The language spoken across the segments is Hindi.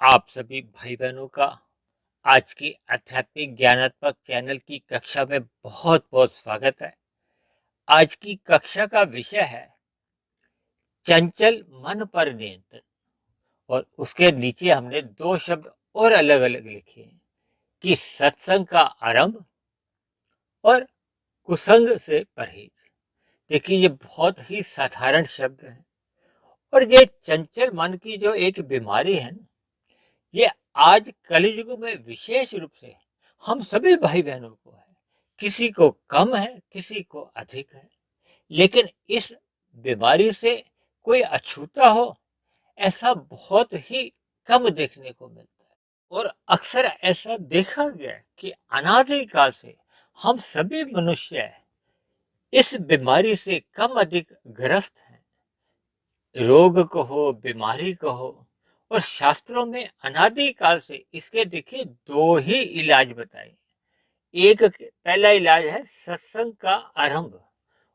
आप सभी भाई बहनों का आज की आध्यात्मिक ज्ञानात्मक चैनल की कक्षा में बहुत बहुत स्वागत है। आज की कक्षा का विषय है चंचल मन पर नियंत्रण। और उसके नीचे हमने दो शब्द और अलग अलग लिखे हैं कि सत्संग का आरंभ और कुसंग से परहेज। देखिए, ये बहुत ही साधारण शब्द है और ये चंचल मन की जो एक बीमारी है ना, ये आज कलयुग में विशेष रूप से हम सभी भाई बहनों को है। किसी को कम है, किसी को अधिक है, लेकिन इस बीमारी से कोई अछूता हो ऐसा बहुत ही कम देखने को मिलता है। और अक्सर ऐसा देखा गया है कि अनादि काल से हम सभी मनुष्य इस बीमारी से कम अधिक ग्रस्त हैं। रोग कहो, बीमारी कहो, और शास्त्रों में अनादि काल से इसके देखिए दो ही इलाज बताए। एक पहला इलाज है सत्संग का आरंभ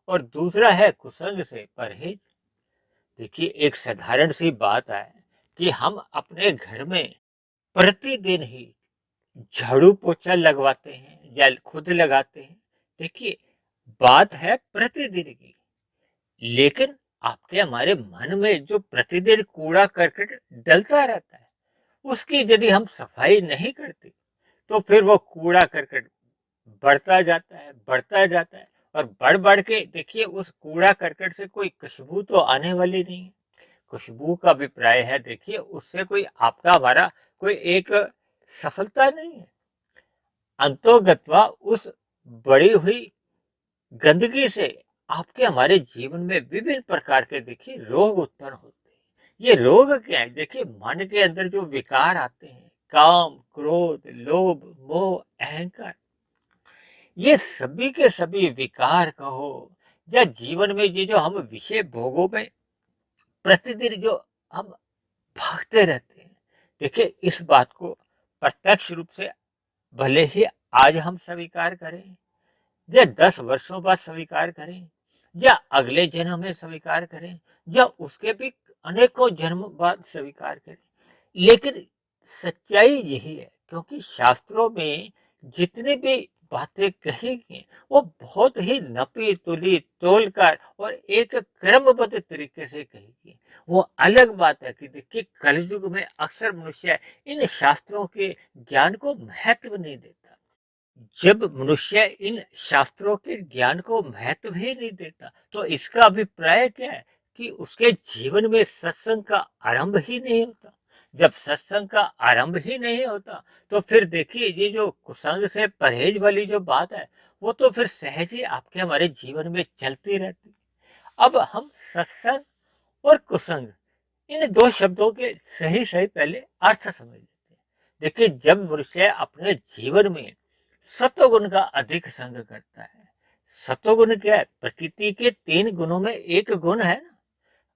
और दूसरा है कुसंग से परहेज। देखिए, एक साधारण सी बात है कि हम अपने घर में प्रतिदिन ही झाड़ू पोछा लगवाते हैं या खुद लगाते हैं। देखिए, बात है प्रतिदिन की, लेकिन आपके हमारे मन में जो प्रतिदिन कूड़ा करकट डलता रहता है, उसकी यदि हम सफाई नहीं करते तो फिर वो कूड़ा करकट बढ़ता जाता है, बढ़ता जाता है, और बढ़ बढ़ के देखिए उस कूड़ा करकट से कोई खुशबू तो आने वाली नहीं है। खुशबू का अभिप्राय है, देखिए उससे कोई आपका हमारा कोई एक सफलता नहीं है। अंतोगत्वा उस बड़ी हुई गंदगी से आपके हमारे जीवन में विभिन्न प्रकार के देखिए रोग उत्पन्न होते हैं। ये रोग क्या है? देखिए, मन के अंदर जो विकार आते हैं, काम, क्रोध, लोभ, मोह, अहंकार, ये सभी के सभी विकार कहो या जीवन में ये जो हम विषय भोगों में प्रतिदिन जो हम भागते रहते हैं, देखिए इस बात को प्रत्यक्ष रूप से भले ही आज हम स्वीकार करें या 10 वर्षों बाद स्वीकार करें या अगले जन्म में स्वीकार करें या उसके भी अनेकों जन्म बाद स्वीकार करें, लेकिन सच्चाई यही है। क्योंकि शास्त्रों में जितनी भी बातें कही गई वो बहुत ही नपी तुली तोलकर और एक क्रमबद्ध तरीके से कही गई। वो अलग बात है कि देखिए कलयुग में अक्सर मनुष्य इन शास्त्रों के ज्ञान को महत्व नहीं देता। जब मनुष्य इन शास्त्रों के ज्ञान को महत्व ही नहीं देता तो इसका अभिप्राय क्या है कि उसके जीवन में सत्संग का आरंभ ही नहीं होता। जब सत्संग का आरंभ ही नहीं होता तो फिर देखिए ये जो कुसंग से परहेज वाली जो बात है वो तो फिर सहज ही आपके हमारे जीवन में चलती रहती। अब हम सत्संग और कुसंग इन दो शब्दों के सही सही पहले अर्थ समझ लेते हैं। देखिए, जब मनुष्य अपने जीवन में सत्वगुण का अधिक संग करता है, सत्वगुण क्या है? प्रकृति के 3 गुणों में एक गुण है ना।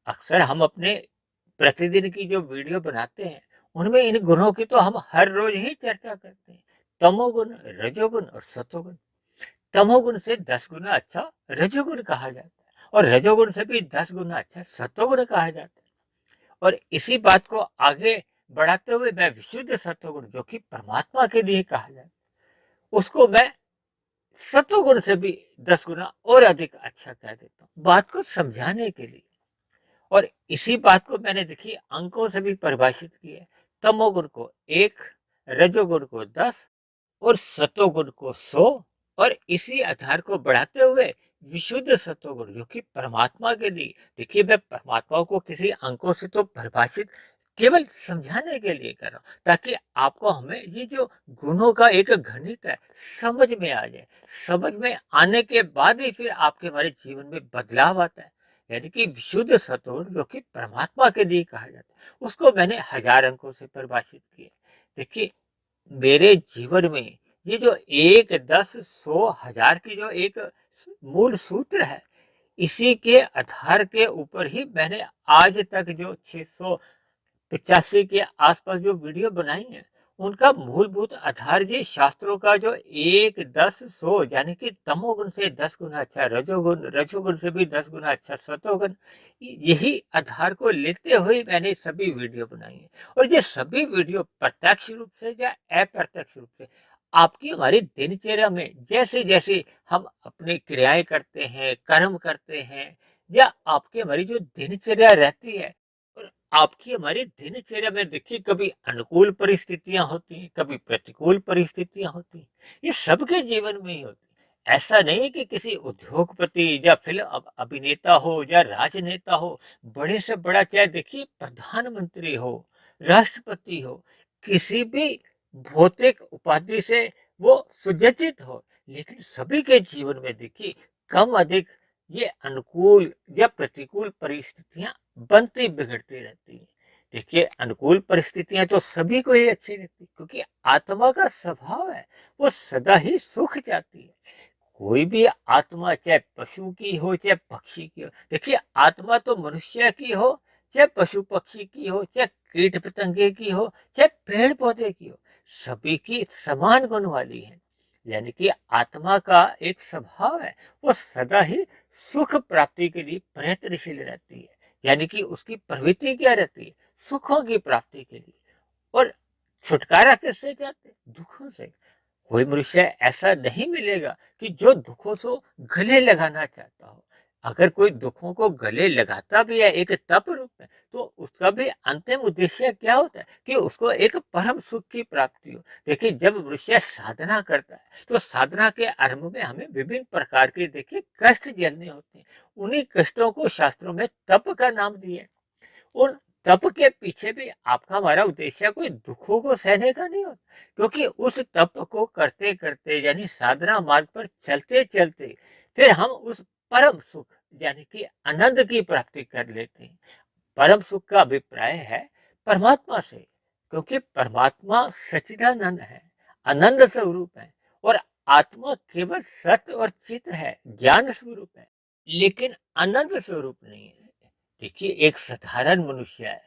अक्सर हम अपने प्रतिदिन की जो वीडियो बनाते हैं उनमें इन गुणों की तो हम हर रोज ही चर्चा करते हैं। तमोगुण, रजोगुण और सत्वगुण। तमोगुण से 10 गुना अच्छा रजोगुण कहा जाता है और रजोगुण से भी 10 गुना अच्छा सत्वगुण कहा जाता है। और इसी बात को आगे बढ़ाते हुए मैं विशुद्ध सत्वगुण जो कि परमात्मा के लिए कहा जाता है उसको मैं सत्वगुण से भी 10 गुना और अधिक अच्छा कह देता हूँ बात को समझाने के लिए। और इसी बात को मैंने देखिए अंकों से भी परिभाषित किया है। तमोगुण को 1, रजोगुण को 10 और सत्वगुण को 100। और इसी आधार को बढ़ाते हुए विशुद्ध सत्वगुण जो कि परमात्मा के लिए, देखिए मैं परमात्मा को किसी अंकों से तो परिभाषित केवल समझाने के लिए कर रहा हूं ताकि आपको हमें ये जो गुणों का एक गणित है समझ में आ जाए। समझ में आने के बाद ही फिर आपके हमारे जीवन में बदलाव आता है। यानी कि विशुद्ध सत्वगुण जो कि परमात्मा के लिए कहा जाता है उसको मैंने 1000 अंकों से परिभाषित किया। देखिए, मेरे जीवन में ये जो 1, 10, 100, 1000 की जो एक मूल सूत्र है, इसी के आधार के ऊपर ही मैंने आज तक जो 685 के आसपास जो वीडियो बनाई है उनका मूलभूत आधार ये शास्त्रों का जो 1, 10, 100 यानी कि तमोगुण से 10 गुना अच्छा रजोगुण, रजोगुण से भी 10 गुना अच्छा सतोगुण, यही आधार को लेते हुए मैंने सभी वीडियो बनाई है। और ये सभी वीडियो प्रत्यक्ष रूप से या अप्रत्यक्ष रूप से आपकी हमारी दिनचर्या में जैसे जैसे हम अपनी क्रियाएं करते हैं, कर्म करते हैं, या आपकी हमारी जो दिनचर्या रहती है, और आपकी हमारी दिनचर्या में देखिए कभी अनुकूल परिस्थितियां होती हैं, कभी प्रतिकूल परिस्थितियां होती हैं, ये सबके जीवन में ही होती है। ऐसा नहीं है कि किसी उद्योगपति या फिल्म अभिनेता हो या राजनेता हो, बड़े से बड़ा चाहे देखिए प्रधानमंत्री हो, राष्ट्रपति हो, किसी भी भौतिक उपाधि से वो सुसज्जित हो, लेकिन सभी के जीवन में देखिए कम अधिक ये अनुकूल या प्रतिकूल परिस्थितियां बनती बिगड़ती रहती हैं। देखिए अनुकूल परिस्थितियां तो सभी को ही अच्छी लगती, क्योंकि आत्मा का स्वभाव है वो सदा ही सुख चाहती है। कोई भी आत्मा चाहे पशु की हो चाहे पक्षी की हो, देखिए आत्मा तो मनुष्य की हो चाहे पशु पक्षी की हो, चाहे कीट पतंगे की हो, चाहे पेड़ पौधे की हो, सभी की समान गुण वाली है। यानी कि आत्मा का एक स्वभाव है वो सदा ही सुख प्राप्ति के लिए प्रयत्नशील रहती है। यानी कि उसकी प्रवृत्ति क्या रहती है? सुखों की प्राप्ति के लिए। और छुटकारा किससे चाहते हैं? दुखों से। कोई मनुष्य ऐसा नहीं मिलेगा कि जो दुखों को गले लगाना चाहता हो। अगर कोई दुखों को गले लगाता भी है एक तप रूप में, तो उसका भी अंतिम उद्देश्य क्या होता है कि उसको एक परम सुख की प्राप्ति हो। देखिए जब मनुष्य साधना करता है तो साधना के आरंभ में हमें विभिन्न प्रकार के देखिए कष्ट झेलने होते हैं। उन्हीं कष्टों को शास्त्रों में तप का नाम दिया है। उन तप के पीछे भी आपका हमारा उद्देश्य कोई दुखों को सहने का नहीं होता, क्योंकि उस तप को करते करते यानी साधना मार्ग पर चलते चलते फिर हम उस परम सुख यानी कि आनंद की प्राप्ति कर लेते हैं। परम सुख का अभिप्राय है परमात्मा से, क्योंकि परमात्मा सच्चिदानंद है, आनंद स्वरूप है, और आत्मा केवल सत्य और चित है, ज्ञान स्वरूप है, लेकिन आनंद स्वरूप नहीं है। देखिए एक साधारण मनुष्य है,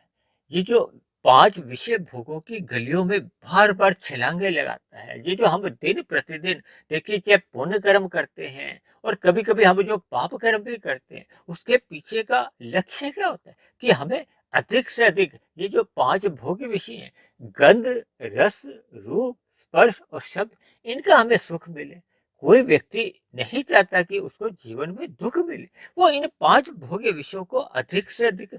ये जो 5 विषय भोगों की गलियों में बार बार छलांगे लगाता है, ये जो हम दिन प्रतिदिन देखिए चाहे पुण्य कर्म करते हैं और कभी कभी हम जो पाप कर्म भी करते हैं, उसके पीछे का लक्ष्य क्या होता है कि हमें अधिक से अधिक ये जो 5 भोग विषय हैं, गंध, रस, रूप, स्पर्श और शब्द, इनका हमें सुख मिले। कोई व्यक्ति नहीं चाहता कि उसको जीवन में दुख मिले। वो इन 5 भोग्य विषयों को अधिक से अधिक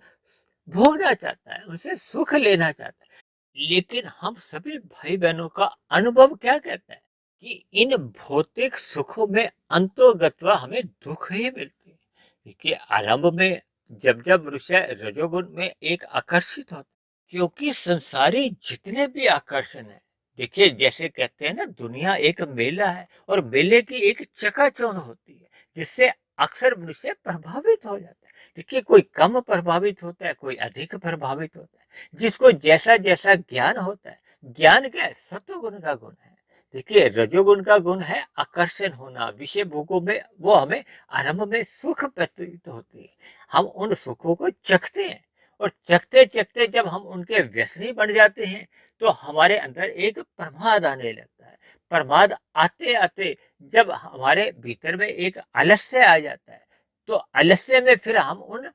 भोगना चाहता है, उनसे सुख लेना चाहता है। लेकिन हम सभी भाई बहनों का अनुभव क्या कहता है कि इन भौतिक सुखों में अंतोगत्वा हमें दुख ही मिलते हैं। देखिए आरंभ में जब जब मनुष्य रजोगुण में एक आकर्षित होता है, क्योंकि संसारी जितने भी आकर्षण है, देखिए जैसे कहते हैं ना दुनिया एक मेला है और मेले की एक चकाचौंध होती है, जिससे अक्सर मनुष्य प्रभावित हो जाता है। देखिए कोई कम प्रभावित होता है, कोई अधिक प्रभावित होता है, जिसको जैसा जैसा ज्ञान होता है। ज्ञान क्या है? सत्वगुण का गुण है। देखिए रजोगुण का गुण है आकर्षण होना, विषय भोगों में वो हमें आरंभ में सुख प्रतीत होती है, हम उन सुखों को चखते हैं, और चखते चखते जब हम उनके व्यसनी बन जाते हैं तो हमारे अंदर एक प्रमाद आने लगता है। प्रमाद आते आते जब हमारे भीतर में एक आलस्य आ जाता है, तो आलस्य में फिर हम उन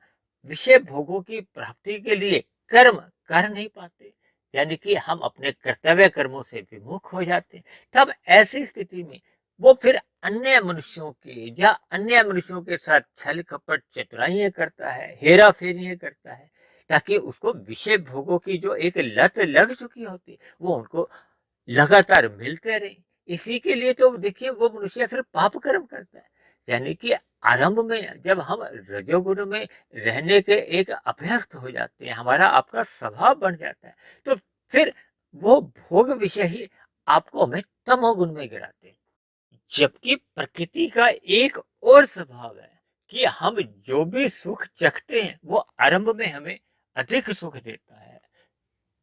विषय भोगों की प्राप्ति के लिए कर्म कर नहीं पाते, यानी कि हम अपने कर्तव्य कर्मों से विमुख हो जाते हैं। तब ऐसी स्थिति में वो फिर अन्य मनुष्यों के या अन्य मनुष्यों के साथ छल कपट चतुराइयां करता है, हेरा फेरियां करता है, ताकि उसको विषय भोगों की जो एक लत लग चुकी होती वो उनको लगातार मिलते रहे। इसी के लिए तो देखिए वो मनुष्य फिर पाप कर्म करता है। यानी कि आरंभ में जब हम रजोगुण में रहने के एक अभ्यस्त हो जाते हैं, हमारा आपका स्वभाव बन जाता है, तो फिर वो भोग विषय ही आपको हमें तमोगुण में गिराते हैं। जबकि प्रकृति का एक और स्वभाव है कि हम जो भी सुख चखते हैं वो आरंभ में हमें अधिक सुख देता है,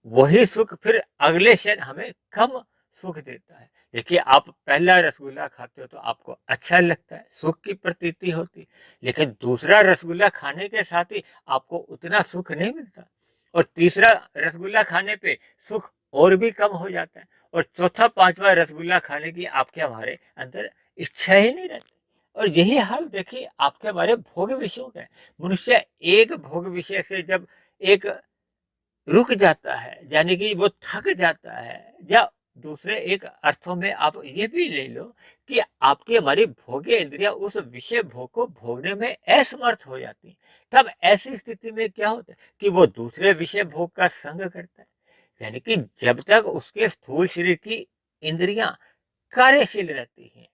वही सुख फिर अगले क्षण हमें कम सुख देता है। देखिए आप पहला रसगुल्ला खाते हो तो आपको अच्छा लगता है, सुख की प्रतीति होती, लेकिन दूसरा रसगुल्ला खाने के साथ ही आपको उतना सुख नहीं मिलता, और तीसरा रसगुल्ला खाने पे सुख और भी कम हो जाता है। और चौथा पांचवा रसगुल्ला खाने की आपके हमारे अंदर इच्छा ही नहीं रहती। और यही हाल देखिए आपके हमारे भोग विषयों का है। मनुष्य एक भोग विषय से जब एक रुक जाता है, यानी कि वो थक जाता है, या दूसरे एक अर्थों में आप ये भी ले लो कि आपकी हमारी भोग्य इंद्रिया उस विषय भोग को भोगने में असमर्थ हो जाती है। तब ऐसी स्थिति में क्या होता है कि वो दूसरे विषय भोग का संग करता है। यानी कि जब तक उसके स्थूल शरीर की इंद्रियां कार्यशील रहती हैं,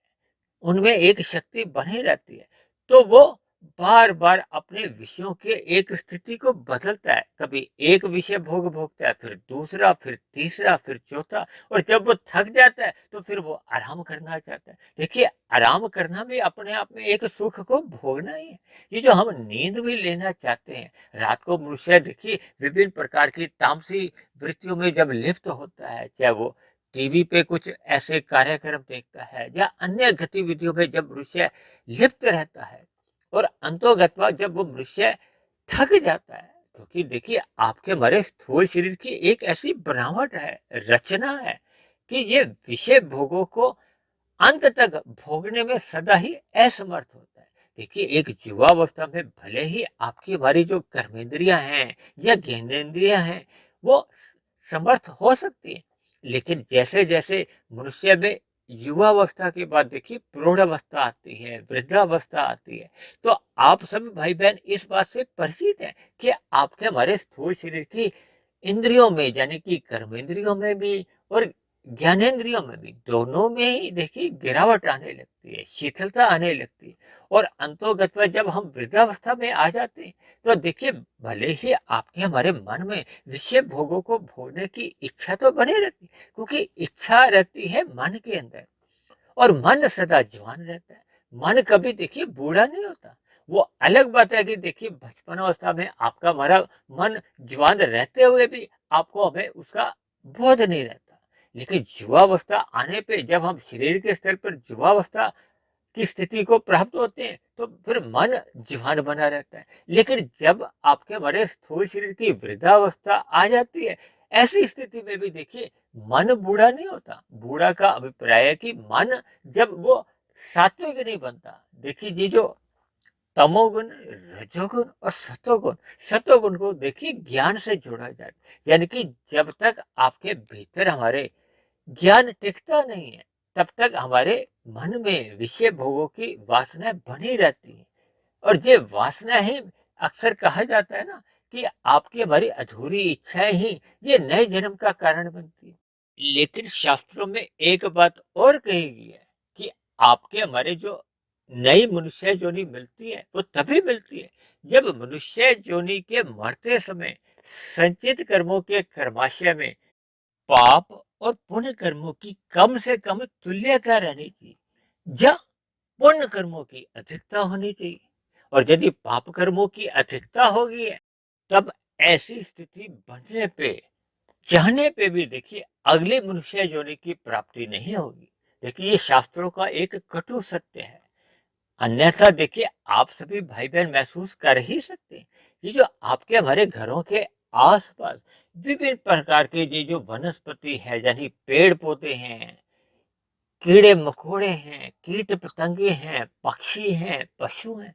उनमें एक शक्ति बनी रहती है, तो वो बार बार अपने विषयों के एक स्थिति को बदलता है। कभी एक विषय भोग भोगता है, फिर दूसरा, फिर तीसरा, फिर चौथा। और जब वो थक जाता है तो फिर वो आराम करना चाहता है। देखिए आराम करना भी अपने आप में एक सुख को भोगना ही है। ये जो हम नींद भी लेना चाहते हैं, रात को मनुष्य देखिए विभिन्न प्रकार की तामसी वृत्तियों में जब लिप्त होता है, चाहे वो टीवी पे कुछ ऐसे कार्यक्रम देखता है या अन्य गतिविधियों में जब मनुष्य लिप्त रहता है, और अंतोगत्वा जब वो मनुष्य थक जाता है, क्योंकि देखिए आपके हमारे स्थूल शरीर की एक ऐसी बनावट है, रचना है, कि ये विषय भोगों को अंत तक भोगने में सदा ही असमर्थ होता है। देखिए एक युवावस्था में भले ही आपकी हमारी जो कर्मेंद्रियां हैं या ज्ञानेंद्रियां हैं वो समर्थ हो सकती है, लेकिन जैसे जैसे मनुष्य में युवावस्था के बाद देखिए प्रौढ़ावस्था आती है, वृद्धावस्था आती है, तो आप सब भाई बहन इस बात से परिचित हैं कि आपके हमारे स्थूल शरीर की इंद्रियों में, यानी कि कर्मेंद्रियों में भी और ज्ञानेंद्रियों में भी, दोनों में ही देखिए गिरावट आने लगती है, शिथिलता आने लगती है। और अंतोगत्वा जब हम वृद्धावस्था में आ जाते हैं, तो देखिए भले ही आपके हमारे मन में विषय भोगों को भोगने की इच्छा तो बनी रहती है, क्योंकि इच्छा रहती है मन के अंदर, और मन सदा जवान रहता है। मन कभी देखिए बूढ़ा नहीं होता। वो अलग बात है कि देखिए बचपन अवस्था में आपका हमारा मन जवान रहते हुए भी आपको हमें उसका बोध नहीं रहता, लेकिन युवावस्था आने पे जब हम शरीर के स्तर पर युवावस्था की स्थिति को प्राप्त होते हैं, तो फिर मन जवान बना रहता है। लेकिन जब आपके हमारे स्थूल शरीर की वृद्धावस्था आ जाती है, ऐसी स्थिति में भी देखिए मन बूढ़ा नहीं होता। बूढ़ा का अभिप्राय है कि मन जब वो सात्विक नहीं बनता। देखिए ये जो तमोगुण, रजोगुण और सतोगुण, सतोगुण को देखिए ज्ञान से जोड़ा जाए, यानी कि जब तक आपके भीतर हमारे ज्ञान टिकता नहीं है, तब तक हमारे मन में विषय भोगों की वासना बनी रहती है। और ये वासना ही अक्सर कहा जाता है ना कि आपकी हमारी अधूरी इच्छाएं ही ये नए जन्म का कारण बनती है। लेकिन शास्त्रों में एक बात और कही गई है कि आपके हमारे जो नई मनुष्य योनि मिलती है वो तभी मिलती है जब मनुष्य योनि के मरते समय संचित कर्मों के कर्माशय में पाप और पुण्य कर्मों की कम से कम तुल्यता रहनी चाहिए, या पुण्य कर्मों की अधिकता होनी चाहिए। और यदि पाप कर्मों की अधिकता होगी है, तब ऐसी स्थिति बनने पे, चाहने पे भी देखिए अगले मनुष्य योनि की प्राप्ति नहीं होगी। देखिए ये शास्त्रों का एक कटु सत्य है। अन्यथा देखिए आप सभी भाई बहन महसूस कर ही सकते हैं, ये जो आपके हमारे घरों के आसपास विभिन्न प्रकार के ये जो वनस्पति है, यानी पेड़ पौधे हैं, कीड़े मकोड़े हैं, कीट पतंगे हैं, पक्षी हैं, पशु हैं,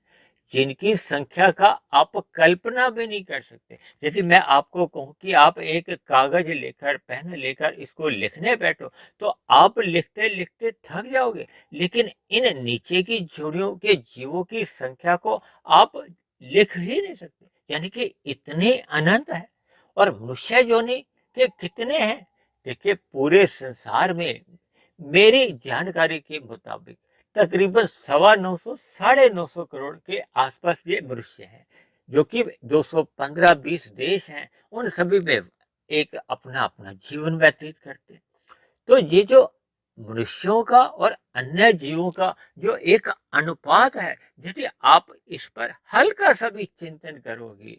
जिनकी संख्या का आप कल्पना भी नहीं कर सकते। जैसे मैं आपको कहूँ कि आप एक कागज लेकर, पेन लेकर इसको लिखने बैठो, तो आप लिखते लिखते थक जाओगे, लेकिन इन नीचे की जोड़ियों के जीवों की संख्या को आप लिख ही नहीं सकते, यानी कि इतने अनंत है। और मनुष्य योनि के कितने हैं? देखिए पूरे संसार में मेरी जानकारी के मुताबिक तकरीबन 925 950 करोड़ के आसपास ये मनुष्य हैं, जो कि 215-20 देश हैं, उन सभी में एक अपना अपना जीवन व्यतीत करते हैं। तो ये जो मनुष्यों का और अन्य जीवों का जो एक अनुपात है, यदि आप इस पर हल्का सा भी चिंतन करोगे,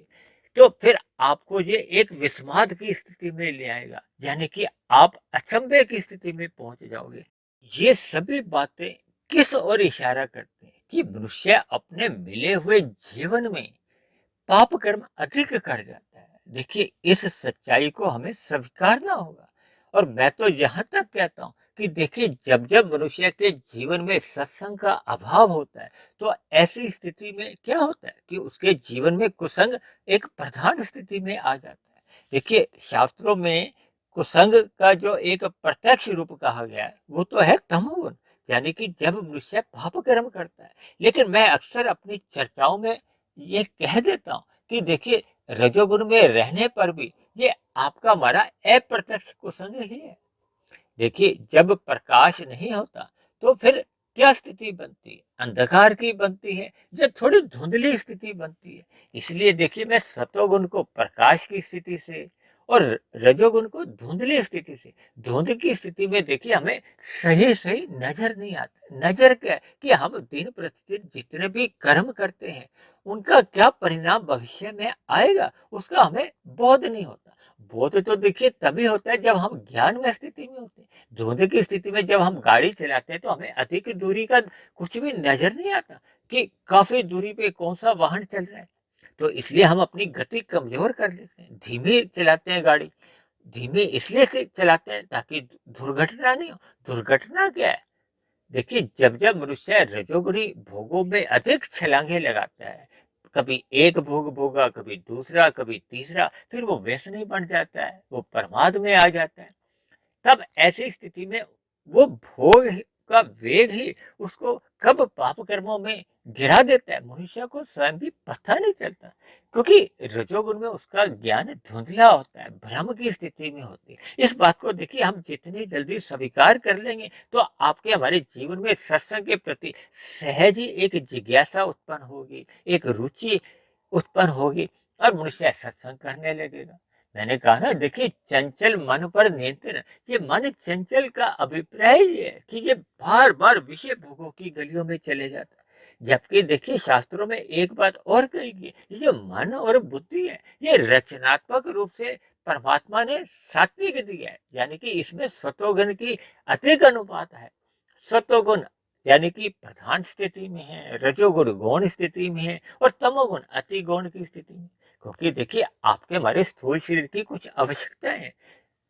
तो फिर आपको ये एक विस्माद की स्थिति में ले आएगा, यानी कि आप अचंभे की स्थिति में पहुंच जाओगे। ये सभी बातें किस ओर इशारा करते हैं कि मनुष्य अपने मिले हुए जीवन में पाप कर्म अधिक कर जाता है। देखिए इस सच्चाई को हमें स्वीकारना होगा। और मैं तो यहाँ तक कहता हूँ कि देखिए, जब जब मनुष्य के जीवन में सत्संग का अभाव होता है, तो ऐसी स्थिति में क्या होता है कि उसके जीवन में कुसंग एक प्रधान स्थिति में आ जाता है। देखिए, शास्त्रों में कुसंग का जो एक प्रत्यक्ष रूप कहा गया है, वो तो है तमोगुण, यानी कि जब मनुष्य पाप कर्म करता है। लेकिन मैं अक्सर अपनी चर्चाओं में ये कह देता हूँ कि देखिए, रजोगुण में रहने पर भी ये आपका हमारा अप्रत्यक्ष कुसंग ही है। देखिए, जब प्रकाश नहीं होता तो फिर क्या स्थिति बनती है? अंधकार की बनती है, जब थोड़ी धुंधली स्थिति बनती है। इसलिए देखिए, मैं सतोगुण को प्रकाश की स्थिति से और रजोगुण को धुंधली स्थिति से, धुंध की स्थिति में देखिए हमें सही सही नजर नहीं आता। नजर क्या है कि हम दिन प्रतिदिन जितने भी कर्म करते हैं, उनका क्या परिणाम भविष्य में आएगा, उसका हमें बोध नहीं होता। बोध तो देखिए तभी होता है जब हम ज्ञान में स्थिति में होते हैं। धुंध की स्थिति में जब हम गाड़ी चलाते हैं तो हमें अधिक दूरी का कुछ भी नजर नहीं आता कि काफी दूरी पे कौन सा वाहन चल रहा है। तो इसलिए हम अपनी गति कमजोर कर लेते हैं, धीमी चलाते हैं गाड़ी। धीमी इसलिए से चलाते हैं ताकि दुर्घटना नहीं हो। दुर्घटना क्या है? देखिए, जब जब मनुष्य रजोगुणी भोगों में अधिक छलांगे लगाता है, कभी एक भोग भोगा, कभी दूसरा, कभी तीसरा, फिर वो व्यसनी बन जाता है, वो प्रमाद में आ जाता है। तब ऐसी स्थिति में वो भोग का वेग ही उसको कब पाप कर्मों में गिरा देता है, मनुष्य को स्वयं भी पता नहीं चलता। क्योंकि रजोगुण में उसका ज्ञान धुंधला होता है, भ्रम की स्थिति में होती है। इस बात को देखिए, हम जितनी जल्दी स्वीकार कर लेंगे तो आपके हमारे जीवन में सत्संग के प्रति सहज ही एक जिज्ञासा उत्पन्न होगी, एक रुचि उत्पन्न होगी और मनुष्य सत्संग करने लगेगा। मैंने कहा ना, देखिए, चंचल मन पर नियंत्रण, ये मन चंचल का अभिप्राय ये है कि ये बार बार विषय भोगों की गलियों में चले जाता है। जबकि देखिए, शास्त्रों में एक बात और कही गई, ये जो मन और बुद्धि है, ये रचनात्मक रूप से परमात्मा ने सात्विक दिया है, यानी कि इसमें सतोगुण की अधिक अनुपात है। सतोगुण यानी कि प्रधान स्थिति में है, रजोगुण गौण स्थिति में है और तमोगुण अति गौण की स्थिति में। क्योंकि देखिए, आपके हमारे स्थूल शरीर की कुछ आवश्यकताएं हैं।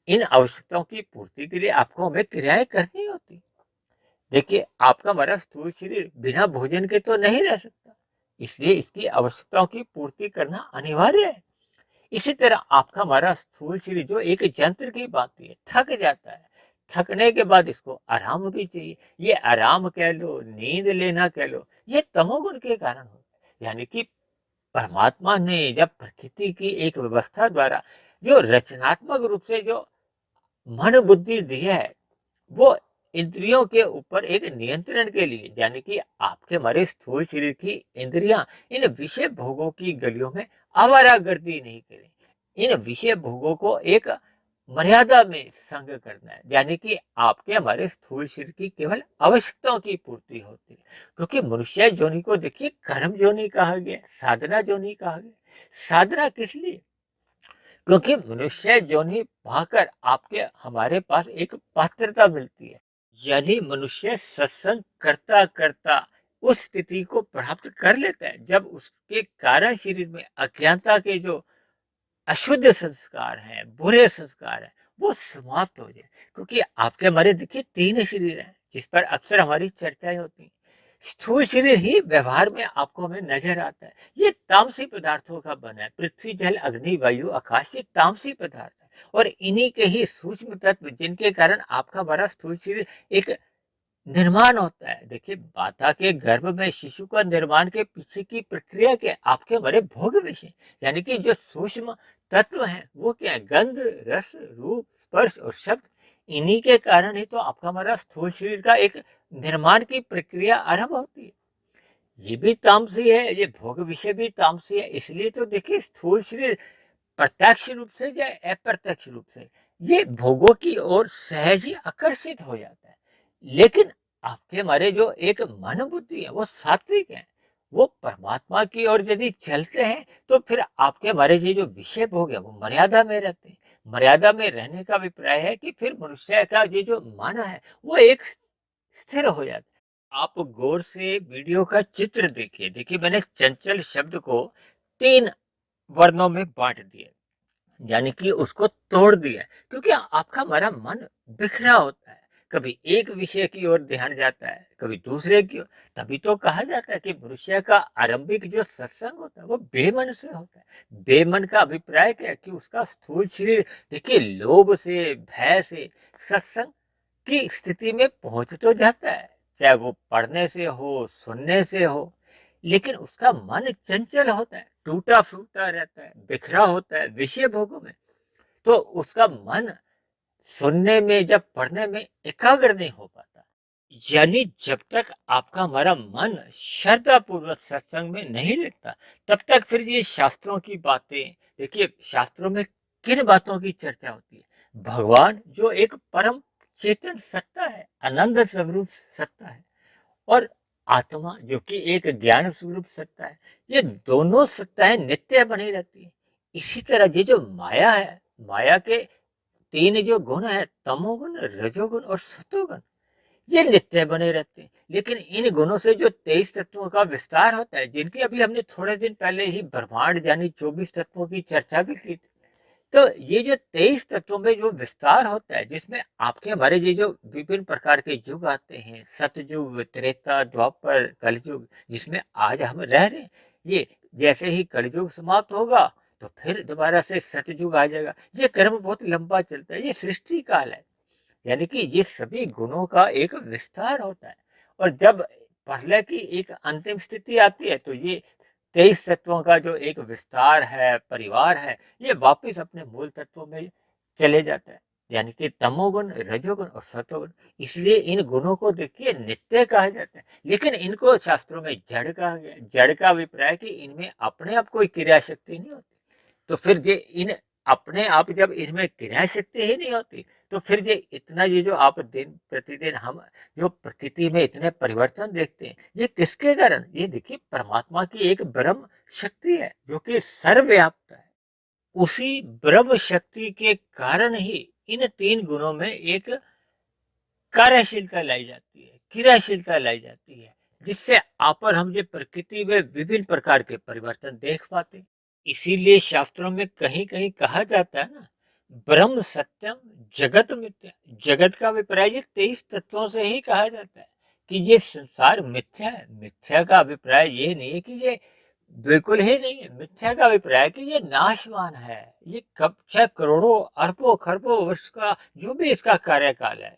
इन आवश्यकताओं की पूर्ति के लिए आपको हमें क्रियाएं करनी होती। देखिए, आपका हमारा स्थूल शरीर बिना भोजन के तो नहीं रह सकता, इसलिए इसकी आवश्यकताओं की पूर्ति करना अनिवार्य है। इसी तरह आपका हमारा स्थूल शरीर जो एक यंत्र की भांति है, थक जाता है। थकने के बाद इसको आराम भी चाहिए। ये आराम कह लो, नींद लेना कह लो, ये तमोगुण के कारण होता है। यानी कि परमात्मा ने जब प्रकृति की एक व्यवस्था द्वारा जो रचनात्मक रूप से जो मन बुद्धि दिया है, वो इंद्रियों के ऊपर एक नियंत्रण के लिए, यानी कि आपके हमारे स्थूल शरीर की इंद्रियां इन विषय भोगों की गलियों में आवारागर्दी नहीं करें। इन विषय भोगों को एक मर्यादा में संग करना है, यानी कि आपके हमारे स्थूल शरीर की केवल आवश्यकताओं की पूर्ति होती है। क्योंकि मनुष्य जोनि को देखिए कर्म जोनि कहा गया, साधना जोनि कहा गया। साधना किस लिए? क्योंकि मनुष्य जोनि पाकर आपके हमारे पास एक पात्रता मिलती है, यानी मनुष्य सत्संग करता करता उस स्थिति को प्राप्त कर लेता है जब उसके कारण शरीर में अज्ञानता के जो अशुद्ध संस्कार हैं, बुरे संस्कार हैं, वो समाप्त हो जाए। क्योंकि आपके हमारे देखिए तीन शरीर हैं जिस पर अक्सर हमारी चर्चाएं होती हैं। स्थूल शरीर ही व्यवहार में आपको हमें नजर आता है, ये तामसी पदार्थों का बना है। पृथ्वी, जल, अग्नि, वायु, आकाश, ये तामसी पदार्थ है और इन्हीं के ही सूक्ष्म तत्व जिनके कारण आपका हमारा स्थूल शरीर एक निर्माण होता है। देखिए, माता के गर्भ में शिशु का निर्माण के पीछे की प्रक्रिया क्या है? आपके हमारे भोग विषय, यानी कि जो सूक्ष्म तत्व हैं वो क्या है? गंध, रस, रूप, स्पर्श और शब्द। इन्हीं के कारण ही तो आपका हमारा स्थूल शरीर का एक निर्माण की प्रक्रिया आरंभ होती है। ये भी तामसी है, ये भोग विषय भी तामसी है। इसलिए तो देखिए, स्थूल शरीर प्रत्यक्ष रूप से या अप्रत्यक्ष रूप से ये भोगों की ओर सहज ही आकर्षित हो जाता है। लेकिन आपके हमारे जो एक मन बुद्धि है वो सात्विक है, वो परमात्मा की ओर यदि चलते हैं तो फिर आपके हमारे ये जो विषय भोग है वो मर्यादा में रहते हैं। मर्यादा में रहने का अभिप्राय है कि फिर मनुष्य का ये जो मन है वो एक स्थिर हो जाता है। आप गौर से वीडियो का चित्र देखिए। देखिए, मैंने चंचल शब्द को तीन वर्णों में बांट दिया। यानी कि उसको तोड़ दिया, क्योंकि आपका हमारा मन बिखरा होता है, कभी एक विषय की ओर ध्यान जाता है, कभी दूसरे की ओर। तभी तो कहा जाता है कि मनुष्य का आरंभिक जो सत्संग होता है वो बेमन से होता है। बेमन का अभिप्राय क्या है कि उसका स्थूल शरीर देखिए लोभ से, भय से सत्संग की स्थिति में पहुंच तो जाता है, चाहे वो पढ़ने से हो, सुनने से हो, लेकिन उसका मन चंचल होता है, टूटा फूटा रहता है, बिखरा होता है विषय भोगों में। तो उसका मन सुनने में, जब पढ़ने में एकाग्र नहीं हो पाता। यानी जब तक आपका हमारा मन श्रद्धा पूर्वक सत्संग में नहीं लगता, तब तक फिर ये शास्त्रों की बातें, देखिए शास्त्रों में किन बातों की चर्चा होती है? भगवान जो एक परम चेतन सत्ता है, आनंद स्वरूप सत्ता है, और आत्मा जो कि एक ज्ञान स्वरूप सत्ता है, ये दोनों सत्ताएं नित्य बनी रहती है। इसी तरह ये जो माया है, माया के तीन जो गुण है, तमोगुण, रजोगुण और सतोगुण, ये नित्य बने रहते हैं। लेकिन इन गुणों से जो 23 तत्वों का विस्तार होता है, जिनकी अभी हमने थोड़े दिन पहले ही ब्रह्मांड यानी 24 तत्वों की चर्चा भी की थी, तो ये जो 23 तत्वों में जो विस्तार होता है, जिसमें आपके हमारे ये जो विभिन्न प्रकार के युग आते हैं, सतयुग, त्रेता, द्वापर, कलयुग, जिसमें आज हम रह रहे हैं, ये जैसे ही कलयुग समाप्त होगा तो फिर दोबारा से सतयुग आ जाएगा। ये क्रम बहुत लंबा चलता है, ये सृष्टि काल है। यानी कि ये सभी गुणों का एक विस्तार होता है, और जब प्रलय की एक अंतिम स्थिति आती है तो ये 23 तत्वों का जो एक विस्तार है, परिवार है, ये वापस अपने मूल तत्वों में चले जाता है, यानी कि तमोगुण, रजोगुण और सतोगुण। इसलिए इन गुणों को देखिए नित्य कहा जाता है, लेकिन इनको शास्त्रों में जड़ कहा गया। जड़ का अभिप्राय कि इनमें अपने आप कोई क्रिया शक्ति नहीं होती। तो फिर ये इन अपने आप जब इनमें क्रिया शक्ति ही नहीं होती, तो फिर ये इतना, ये जो आप दिन प्रतिदिन हम जो प्रकृति में इतने परिवर्तन देखते हैं, ये किसके कारण? ये देखिए परमात्मा की एक ब्रह्म शक्ति है जो कि सर्वव्याप्त है। उसी ब्रह्म शक्ति के कारण ही इन तीन गुणों में एक कार्यशीलता लाई जाती है, क्रियाशीलता लाई जाती है, जिससे आप और हम ये प्रकृति में विभिन्न प्रकार के परिवर्तन देख पाते हैं। इसीलिए शास्त्रों में कहीं कहीं कहा जाता है ना, ब्रह्म सत्यम जगत मिथ्या। जगत का अभिप्राय ये 23 तत्वों से ही कहा जाता है कि ये संसार मिथ्या है। मिथ्या का अभिप्राय ये नहीं है कि ये बिल्कुल ही नहीं है, मिथ्या का अभिप्राय है कि ये नाशवान है। ये कब, चाहे करोड़ों अरबों खरबों वर्ष का जो भी इसका कार्यकाल है,